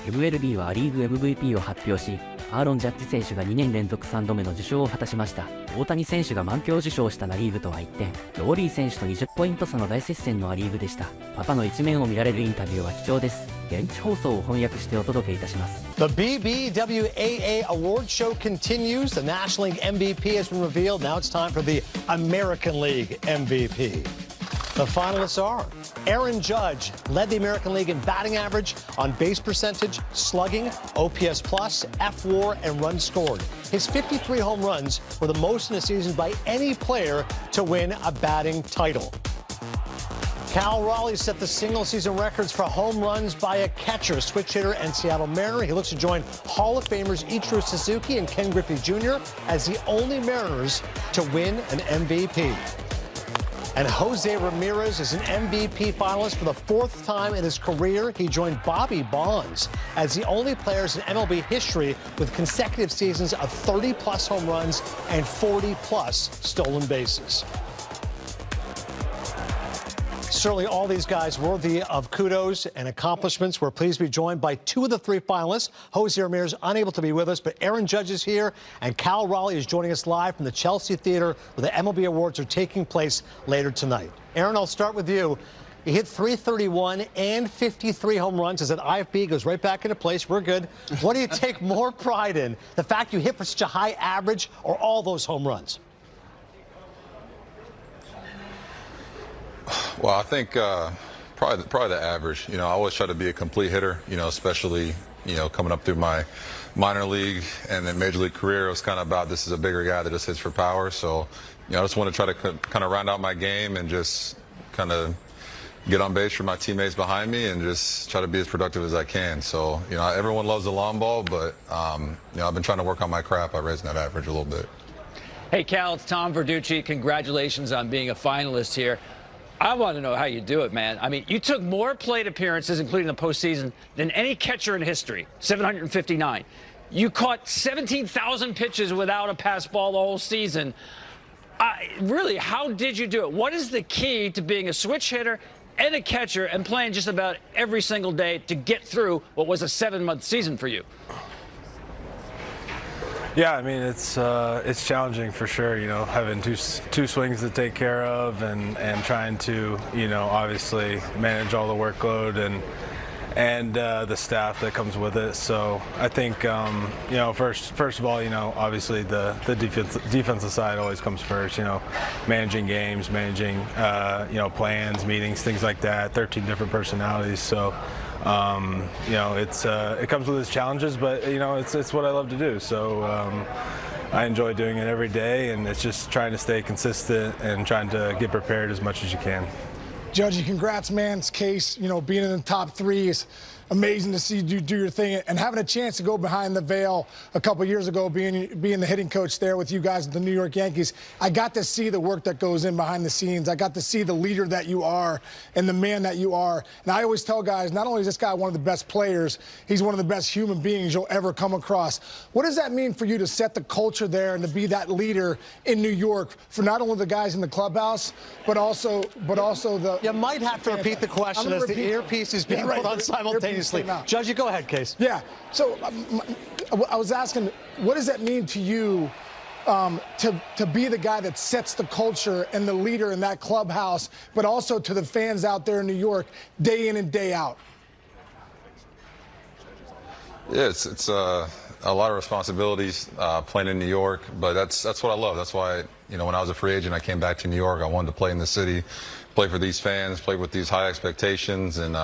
MLB はア・リーグ MVP を発表し、アーロン・ジャッジ選手が2年連続3度目の受賞を果たしました。大谷選手が満票受賞したナ・リーグとは一転、ローリー選手と20ポイント差の大接戦のア・リーグでした。パパの一面を見られるインタビューは貴重です。現地放送を翻訳してお届けいたします。The BBWAA award show continues. The National League MVP has been revealed. Now it's time for the American League MVP. The finalists are Aaron Judge led the American League in batting average, on base percentage, slugging, OPS plus, F/WAR, and runs scored. His 53 home runs were the most in a season by any player to win a batting title. Cal Raleigh set the single-season records for home runs by a catcher, switch hitter, and Seattle Mariner. He looks to join Hall of Famers Ichiro Suzuki and Ken Griffey Jr. as the only Mariners to win an MVP. And Jose Ramirez is an MVP finalist for the fourth time in his career. He joined Bobby Bonds as the only players in MLB history with consecutive seasons of 30-plus home runs and 40-plus stolen bases. Certainly all these guys worthy of kudos and accomplishments. We're pleased to be joined by two of the three finalists. Jose Ramirez unable to be with us, but Aaron Judge is here, and Cal Raleigh is joining us live from the Chelsea Theater, where the MLB Awards are taking place later tonight. Aaron, I'll start with you. You hit 331 and 53 home runs as that IFB goes right back into place. We're good. What do you take more pride in, the fact you hit for such a high average or all those home runs? Well, I think probably the average. You know, I always try to be a complete hitter. You know, especially coming up through my minor league and then major league career. It was kind of about this is a bigger guy that just hits for power. So, I just want to try to kind of round out my game and just kind of get on base for my teammates behind me and just try to be as productive as I can. So, everyone loves the long ball, but I've been trying to work on my craft by raising that average a little bit. Hey, Cal, it's Tom Verducci. Congratulations on being a finalist here. I want to know how you do it, man. I mean, you took more plate appearances, including the postseason, than any catcher in history, 759. You caught 17,000 pitches without a pass ball the whole season. Really, how did you do it? What is the key to being a switch hitter and a catcher and playing just about every single day to get through what was a 7-month season for you? Yeah, I mean, it's challenging for sure, having two swings to take care of and trying to, obviously manage all the workload and the staff that comes with it. So I think, first of all, obviously the defensive side always comes first, managing games, managing, plans, meetings, things like that, 13 different personalities. So, it comes with its challenges, but it's what I love to do. So I enjoy doing it every day, and it's just trying to stay consistent and trying to get prepared as much as you can. Judge, congrats, man. It's Case, being in the top three is amazing to see you do your thing, and having a chance to go behind the veil a couple years ago, being the hitting coach there with you guys at the New York Yankees. I got to see the work that goes in behind the scenes. I got to see the leader that you are and the man that you are. And I always tell guys, not only is this guy one of the best players, he's one of the best human beings you'll ever come across. What does that mean for you to set the culture there and to be that leader in New York for not only the guys in the clubhouse, but also the... You might have to repeat the question as the earpiece is being put on simultaneously. Judge, you go ahead, Case. Yeah. So I was asking, what does that mean to you to be the guy that sets the culture and the leader in that clubhouse, but also to the fans out there in New York, day in and day out? Yeah, it's a lot of responsibilities playing in New York, but that's what I love. That's why when I was a free agent, I came back to New York. I wanted to play in the city, play for these fans, play with these high expectations, and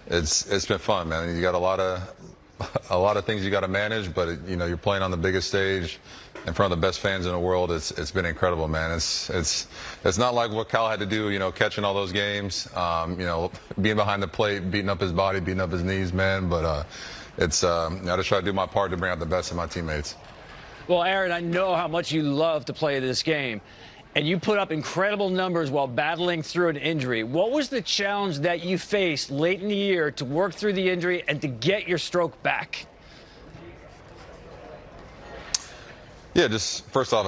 it's been fun, man. You got a lot of things you got to manage, but you're playing on the biggest stage in front of the best fans in the world. It's been incredible, man. It's not like what Cal had to do, catching all those games, being behind the plate, beating up his body, beating up his knees, man. But I just try to do my part to bring out the best in my teammates. Well, Aaron, I know how much you love to play this game, and you put up incredible numbers while battling through an injury. What was the challenge that you faced late in the year to work through the injury and to get your stroke back? Yeah, just first off,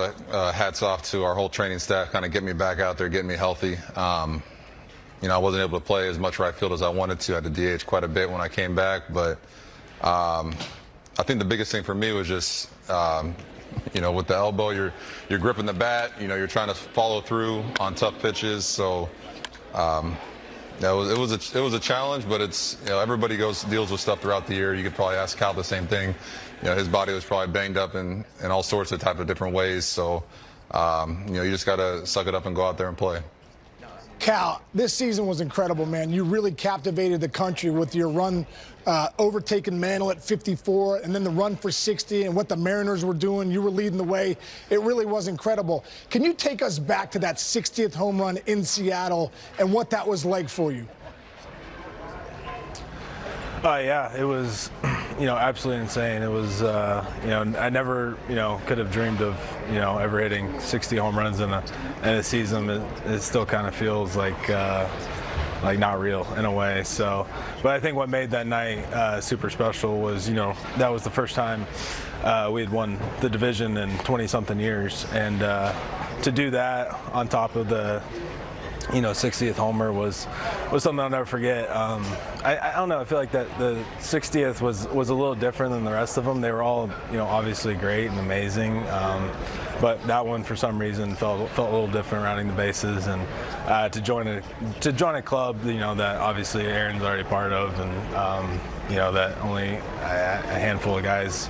hats off to our whole training staff, kind of getting me back out there, getting me healthy. I wasn't able to play as much right field as I wanted to. I had to DH quite a bit when I came back, but I think the biggest thing for me was just, you know, with the elbow, you're gripping the bat. You know, you're trying to follow through on tough pitches. So it was a challenge, but it's, you know, everybody deals with stuff throughout the year. You could probably ask Cal the same thing. You know, his body was probably banged up in all sorts of type of different ways. So you know, you just got to suck it up and go out there and play. Cal, this season was incredible, man. You really captivated the country with your run, overtaking Mantle at 54, and then the run for 60, and what the Mariners were doing. You were leading the way. It really was incredible. Can you take us back to that 60th home run in Seattle and what that was like for you? Yeah, it was, you know, absolutely insane. It was, you know, I never, you know, could have dreamed of, you know, ever hitting 60 home runs in a season. It still kind of feels like not real in a way. So, but I think what made that night super special was, you know, that was the first time we had won the division in 20-something years, and to do that on top of the, you know, 60th homer was something I'll never forget. I don't know. I feel like that the 60th was a little different than the rest of them. They were all, you know, obviously great and amazing, but that one for some reason felt a little different, rounding the bases, and to join a club, you know, that obviously Aaron's already part of, and you know, that only a handful of guys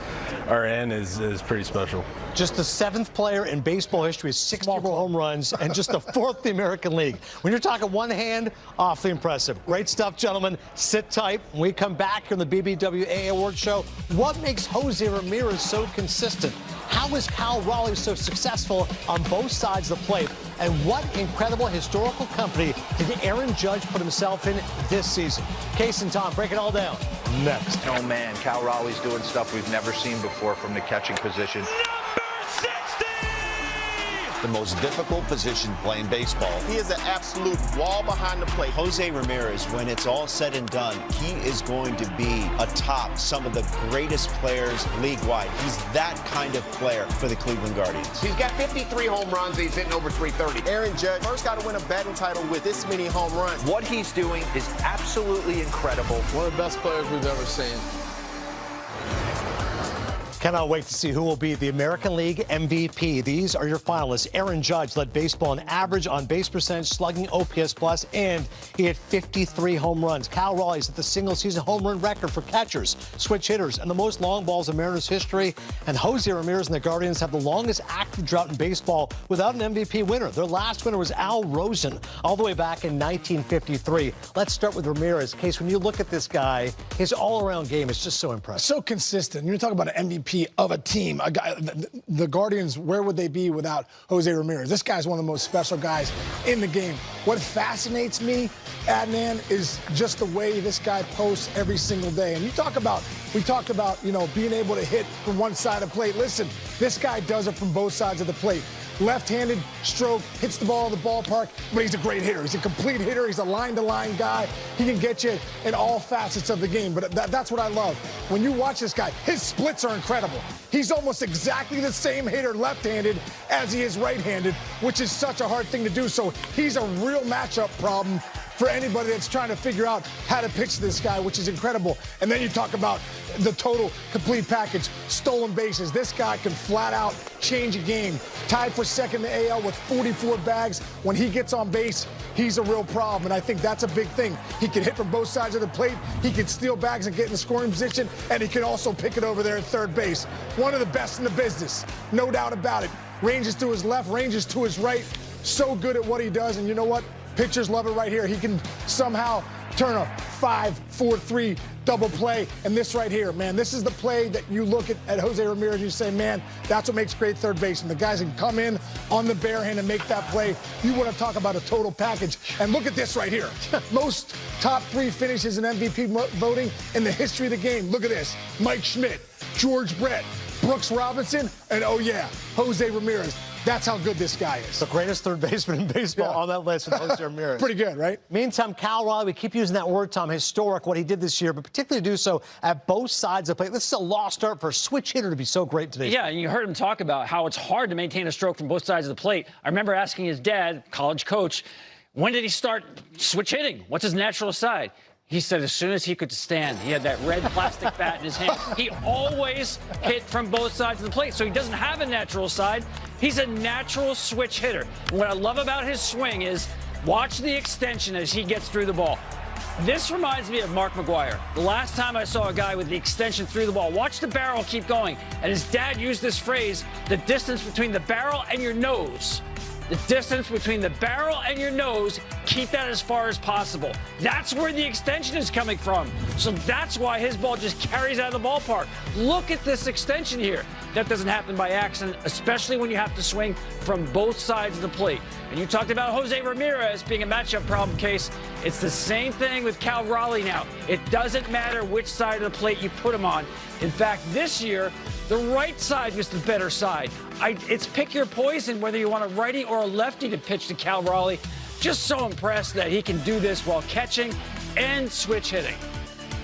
are in is pretty special. Just the 7th player in baseball history with 64 home runs and just the 4th in the American League. When you're talking one hand, awfully impressive. Great stuff, gentlemen. Sit tight. When we come back here on the BBWA Award Show, what makes Jose Ramirez so consistent? How is Cal Raleigh so successful on both sides of the plate? And what incredible historical company did Aaron Judge put himself in this season? Case and Tom, break it all down next. Oh, man, Cal Raleigh's doing stuff we've never seen before from the catching position. The most difficult position playing baseball. He is an absolute wall behind the plate. Jose Ramirez, when it's all said and done, he is going to be atop some of the greatest players league-wide. He's that kind of player for the Cleveland Guardians. He's got 53 home runs. He's hitting over 330. Aaron Judge first got to win a batting title with this many home runs. What he's doing is absolutely incredible. One of the best players we've ever seen. Cannot wait to see who will be the American League MVP. These are your finalists. Aaron Judge led baseball in average on base percentage, slugging, OPS plus, and he had 53 home runs. Cal Raleigh's at the single-season home run record for catchers, switch hitters, and the most long balls in Mariners history. And Jose Ramirez and the Guardians have the longest active drought in baseball without an MVP winner. Their last winner was Al Rosen, all the way back in 1953. Let's start with Ramirez. Case, when you look at this guy, his all-around game is just so impressive. So consistent. You're talking about an MVP of a team. A guy, the Guardians, where would they be without Jose Ramirez? This guy's one of the most special guys in the game. What fascinates me, Adnan, is just the way this guy posts every single day. And we talked about, you know, being able to hit from one side of the plate. Listen, this guy does it from both sides of the plate. Left-handed stroke, hits the ball in the ballpark, but he's a great hitter. He's a complete hitter. He's a line-to-line guy. He can get you in all facets of the game, but that's what I love. When you watch this guy, his splits are incredible. He's almost exactly the same hitter left-handed as he is right-handed, which is such a hard thing to do, so he's a real matchup problem for anybody that's trying to figure out how to pitch this guy, which is incredible. And then you talk about the total complete package, stolen bases. This guy can flat out change a game. Tied for second in the AL with 44 bags. When he gets on base, he's a real problem, and I think that's a big thing. He can hit from both sides of the plate, he can steal bags and get in the scoring position, and he can also pick it over there at third base. One of the best in the business, no doubt about it. Ranges to his left, ranges to his right. So good at what he does, and you know what? Pitchers love it right here. He can somehow turn a 5-4-3 double play. And this right here, man, this is the play that you look at Jose Ramirez and you say, man, that's what makes great third baseman. The guys can come in on the bare hand and make that play. You want to talk about a total package. And look at this right here. Most top 3 finishes in MVP voting in the history of the game. Look at this. Mike Schmidt, George Brett, Brooks Robinson, and oh yeah, Jose Ramirez. That's how good this guy is. The greatest third baseman in baseball on that list with Jose Ramirez. Pretty good, right? Meantime, Cal Raleigh, we keep using that word, Tom, historic, what he did this year, but particularly do so at both sides of the plate. This is a lost art for a switch hitter to be so great today. Yeah, and you heard him talk about how it's hard to maintain a stroke from both sides of the plate. I remember asking his dad, college coach, when did he start switch hitting? What's his natural side? he said as soon as he could stand, he had that red plastic bat in his hand. He always hit from both sides of the plate, so he doesn't have a natural side. He's a natural switch hitter. And what I love about his swing is watch the extension as he gets through the ball. This reminds me of Mark McGwire. The last time I saw a guy with the extension through the ball, watch the barrel keep going. And his dad used this phrase, the distance between the barrel and your nose. The distance between the barrel and your nose, keep that as far as possible. That's where the extension is coming from. So that's why his ball just carries out of the ballpark. Look at this extension here. That doesn't happen by accident, especially when you have to swing from both sides of the plate. And you talked about Jose Ramirez being a matchup problem case. It's the same thing with Cal Raleigh now. It doesn't matter which side of the plate you put him on. In fact, this year, the right side was the better side. It's pick your poison, whether you want a righty or a lefty to pitch to Cal Raleigh. Just so impressed that he can do this while catching and switch hitting.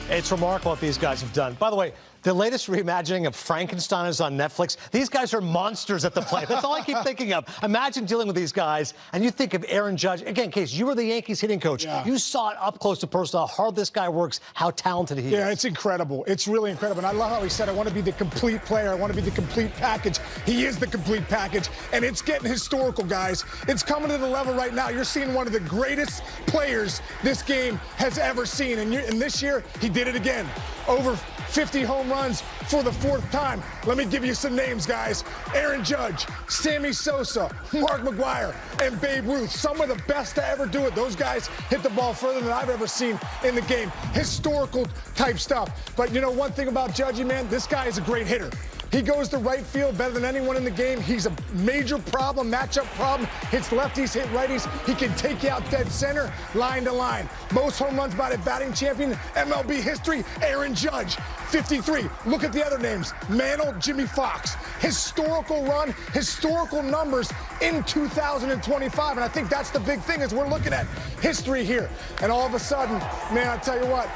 It's remarkable what these guys have done. By the way, the latest reimagining of Frankenstein is on Netflix. These guys are monsters at the plate. That's all I keep thinking of. Imagine dealing with these guys, and you think of Aaron Judge. Again, Case, you were the Yankees hitting coach. Yeah. You saw it up close and personal, how hard this guy works, how talented he is. Yeah, it's incredible. It's really incredible. And I love how he said, I want to be the complete player. I want to be the complete package. He is the complete package, and it's getting historical, guys. It's coming to the level right now. You're seeing one of the greatest players this game has ever seen. And this year, he did it again. Over 50 home runs for the 4th time. Let me give you some names, guys. Aaron Judge, Sammy Sosa, Mark McGwire, and Babe Ruth. Some of the best to ever do it. Those guys hit the ball further than I've ever seen in the game. Historical type stuff. But you know one thing about Judgy, man? This guy is a great hitter. He goes to right field better than anyone in the game. He's a major problem, matchup problem. Hits lefties, hit righties. He can take you out dead center, line to line. Most home runs by the batting champion, MLB history, Aaron Judge, 53. Look at the other names. Mantle, Jimmy Fox. Historical run, historical numbers in 2025. And I think that's the big thing is we're looking at history here. And all of a sudden, man, I tell you what,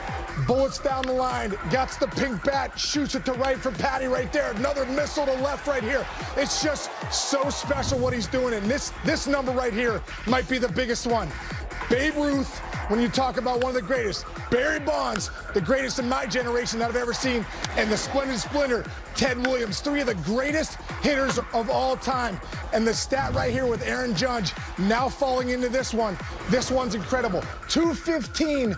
bullets down the line, gets the pink bat, shoots it to right for Patty right there. Another missile to left right here. It's just so special what he's doing. And this number right here might be the biggest one. Babe Ruth, when you talk about one of the greatest. Barry Bonds, the greatest in my generation that I've ever seen. And the splendid splinter, Ted Williams, 3 of the greatest hitters of all time. And the stat right here with Aaron Judge now falling into this one. This one's incredible. 215.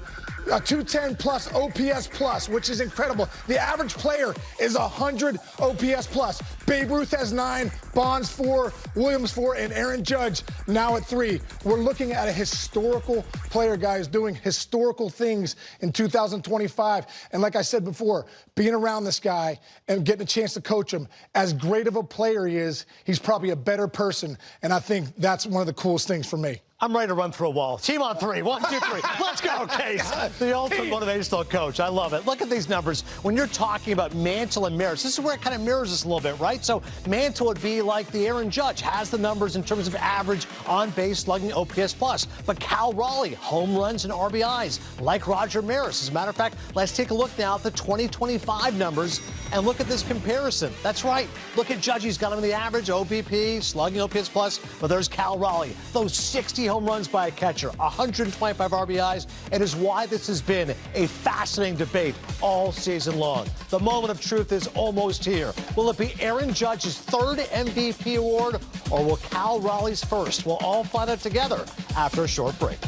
A 210 plus OPS plus, which is incredible. The average player is 100 OPS plus. Babe Ruth has 9, Bonds 4, Williams 4, and Aaron Judge now at 3. We're looking at a historical player, guys, doing historical things in 2025. And like I said before, being around this guy and getting a chance to coach him, as great of a player he is, he's probably a better person. And I think that's one of the coolest things for me. I'm ready to run through a wall. Team on 3. 1, 2, 3. Let's go, Case. The ultimate motivational coach. I love it. Look at these numbers. When you're talking about Mantle and Maris, this is where it kind of mirrors us a little bit, right? So Mantle would be like the Aaron Judge, has the numbers in terms of average on-base slugging OPS plus. But Cal Raleigh, home runs and RBIs, like Roger Maris. As a matter of fact, let's take a look now at the 2025 numbers and look at this comparison. That's right. Look at Judge. He's got him in the average OBP, slugging OPS plus. But there's Cal Raleigh. Those 60 home runs by a catcher, 125 RBIs. It is why this has been a fascinating debate all season long. The moment of truth is almost here. Will it be Aaron Judge's 3rd MVP award, or will Cal Raleigh's 1st? We'll all find out together after a short break.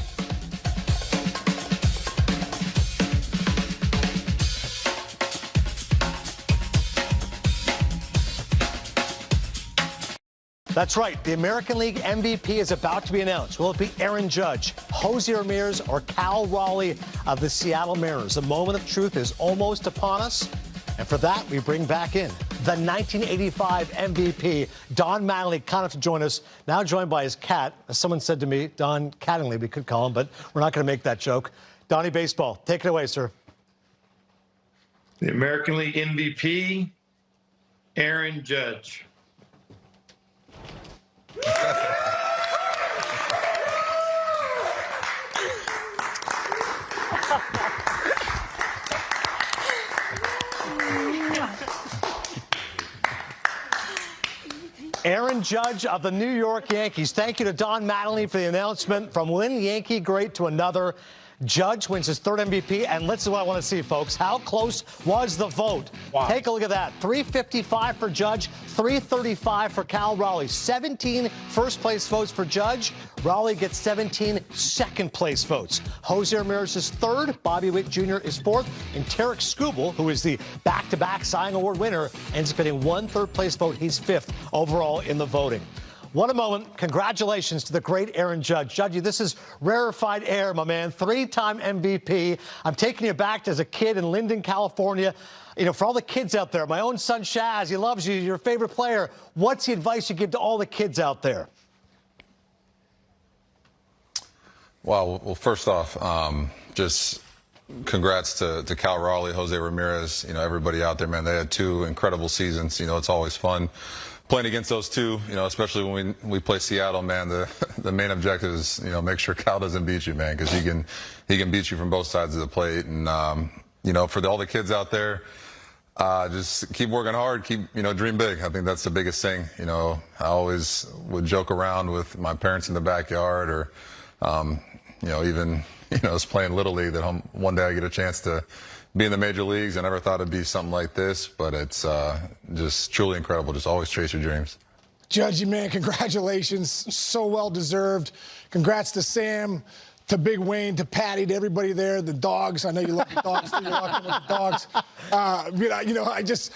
That's right. The American League MVP is about to be announced. Will it be Aaron Judge, Jose Ramirez, or Cal Raleigh of the Seattle Mariners? The moment of truth is almost upon us. And for that, we bring back in the 1985 MVP, Don Mattingly, kind enough to join us, now joined by his cat. As someone said to me, Don Cattingly, we could call him, but we're not going to make that joke. Donnie Baseball, take it away, sir. The American League MVP, Aaron Judge. Aaron Judge of the New York Yankees. Thank you to Don Mattingly for the announcement. From one Yankee great to another, Judge wins his third MVP, and listen to what I want to see, folks. How close was the vote? Wow. Take a look at that. 355 for Judge, 335 for Cal Raleigh. 17 first-place votes for Judge. Raleigh gets 17 second-place votes. Jose Ramirez is third, Bobby Witt Jr. is fourth, and Tarek Skubal, who is the back-to-back Cy Young Award winner, ends up getting one third-place vote. He's fifth overall in the voting. What a moment. Congratulations to the great Aaron Judge. Judgy, this is rarefied air, my man. Three-time MVP. I'm taking you back to as a kid in Linden, California. You know, for all the kids out there, my own son Shaz, he loves you, your favorite player. What's the advice you give to all the kids out there? Well, first off, just congrats to Cal Raleigh, Jose Ramirez, you know, everybody out there, man. They had two incredible seasons. You know, it's always fun playing against those two, you know, especially when we play Seattle, man. The main objective is, you know, make sure Cal doesn't beat you, man, because he can beat you from both sides of the plate. And you know, for all the kids out there, just keep working hard, you know, dream big. I think that's the biggest thing. You know, I always would joke around with my parents in the backyard, or you know, even, you know, I was playing Little League, that one day I get a chance to be in the major leagues. I never thought it'd be something like this, but it's just truly incredible. Just always chase your dreams. Judgy, man, congratulations. So well deserved. Congrats to Sam, to Big Wayne, to Patty, to everybody there, the dogs. I know you love the dogs, too. You're rocking with the dogs. You know, I just,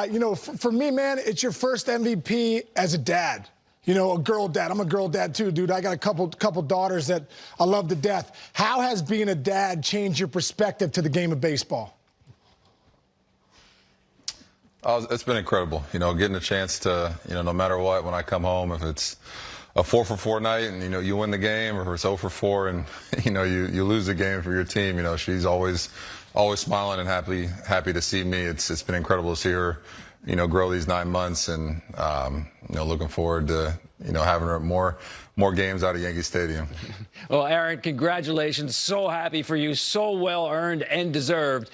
you know, for me, man, it's your first MVP as a dad. You know, a girl dad. I'm a girl dad too, dude. I got a couple daughters that I love to death. How has being a dad changed your perspective to the game of baseball? It's been incredible. You know, getting a chance to, you know, no matter what, when I come home, if it's a 4-for-4 night and, you know, you win the game, or if it's 0-for-4 and, you know, you lose the game for your team, you know, she's always smiling and happy to see me. It's been incredible to see her, you know, grow these 9 months, and you know, looking forward to, you know, having her more games out of Yankee Stadium. Well, Aaron, congratulations. So happy for you. So well earned and deserved.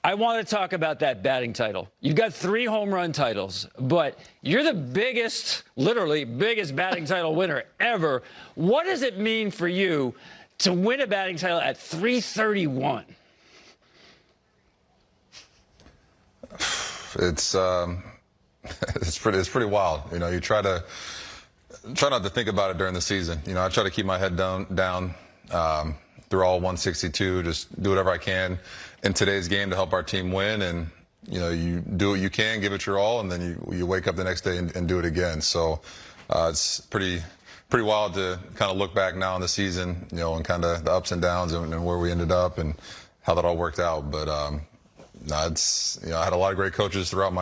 I want to talk about that batting title. You've got 3 home run titles, but you're the biggest, literally biggest batting title winner ever. What does it mean for you to win a batting title at 331? It's pretty wild. You know, you try not to think about it during the season. You know, I try to keep my head down through all 162, just do whatever I can in today's game to help our team win. And, you know, you do what you can, give it your all, and then you wake up the next day and do it again. So it's pretty wild to kind of look back now on the season, you know, and kind of the ups and downs and where we ended up and how that all worked out. But no, it's, you know, I had a lot of great coaches throughout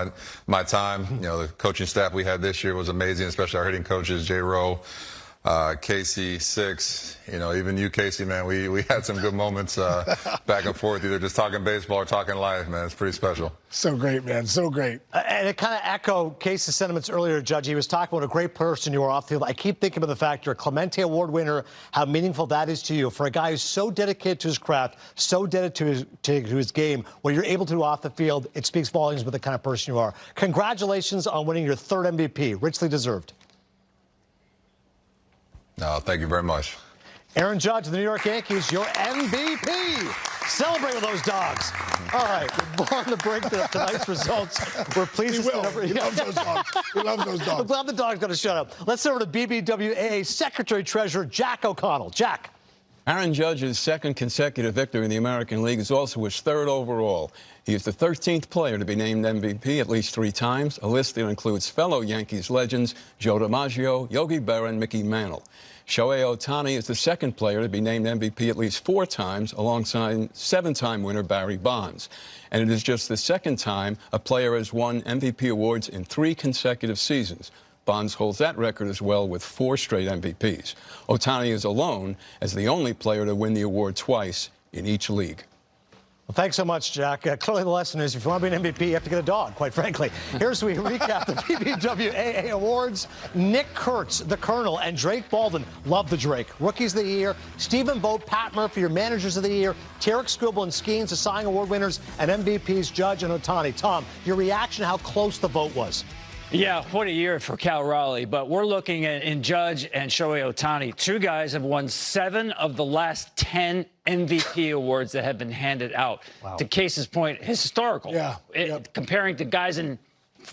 my time. You know, the coaching staff we had this year was amazing, especially our hitting coaches, J. Rowe, Casey, Six, you know, even you, Casey, man, we had some good moments back and forth, either just talking baseball or talking life, man. It's pretty special. So great, man. So great. And it kind of echoed Casey's sentiments earlier, Judge. He was talking about a great person you are off the field. I keep thinking about the fact you're a Clemente Award winner, how meaningful that is to you. For a guy who's so dedicated to his craft, so dedicated to his game, what you're able to do off the field, it speaks volumes about the kind of person you are. Congratulations on winning your third MVP. Richly deserved. No, thank you very much. Aaron Judge of the New York Yankees, your MVP. Celebrate with those dogs. All right, we're on the break to tonight's results. We're pleased to He loves those dogs. He loves those dogs. I'm glad the dog's going to shut up. Let's go over to BBWA Secretary-Treasurer Jack O'Connell. Jack. Aaron Judge's second consecutive victory in the American League is also his third overall. He is the 13th player to be named MVP at least 3 times, a list that includes fellow Yankees legends Joe DiMaggio, Yogi Berra, and Mickey Mantle. Shohei Ohtani is the second player to be named MVP at least 4 times, alongside 7-time winner Barry Bonds. And it is just the second time a player has won MVP awards in 3 consecutive seasons. Bonds holds that record as well with 4 straight MVPs. Ohtani is alone as the only player to win the award twice in each league. Well, thanks so much, Jack. Clearly the lesson is if you want to be an MVP, you have to get a dog, quite frankly. Here's we recap the BBWAA Awards. Nick Kurtz, the Colonel, and Drake Baldwin, love the Drake. Rookies of the Year, Stephen Vogt, Pat Murphy, your Managers of the Year, Tarek Skubal and Skeens, the Cy Young Award winners, and MVPs Judge and Ohtani. Tom, your reaction, how close the vote was? Yeah, what a year for Cal Raleigh. But we're looking at in Judge and Shohei Ohtani. Two guys have won 7 of the last 10 MVP awards that have been handed out. Wow. To Case's point, historical. Yeah. Comparing to guys in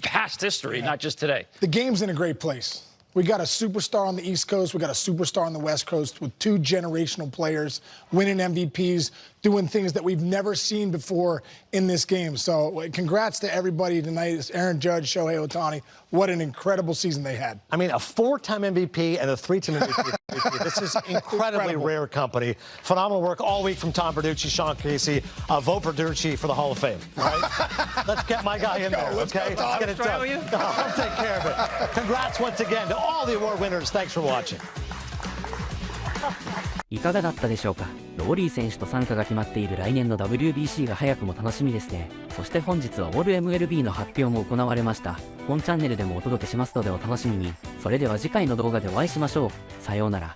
past history, not just today. The game's in a great place. We got a superstar on the East Coast. We got a superstar on the West Coast with 2 generational players winning MVPs, doing things that we've never seen before in this game. So congrats to everybody tonight. It's Aaron Judge, Shohei Ohtani. What an incredible season they had. I mean, a 4-time MVP and a 3-time MVP. This is incredibly rare company. Phenomenal work all week from Tom Verducci, Sean Casey. Vote for Verducci for the Hall of Fame. Right? Let's get my guy in there, okay? Let's get it done. I'll take care of it. Congrats once again to all the award winners. Thanks for watching. いかがだったでしょうか。ローリー選手と参加が決まっている来年の WBC が早くも楽しみですね。そして本日はオール MLB の発表も行われました。本チャンネルでもお届けしますのでお楽しみに。それでは次回の動画でお会いしましょう。さようなら。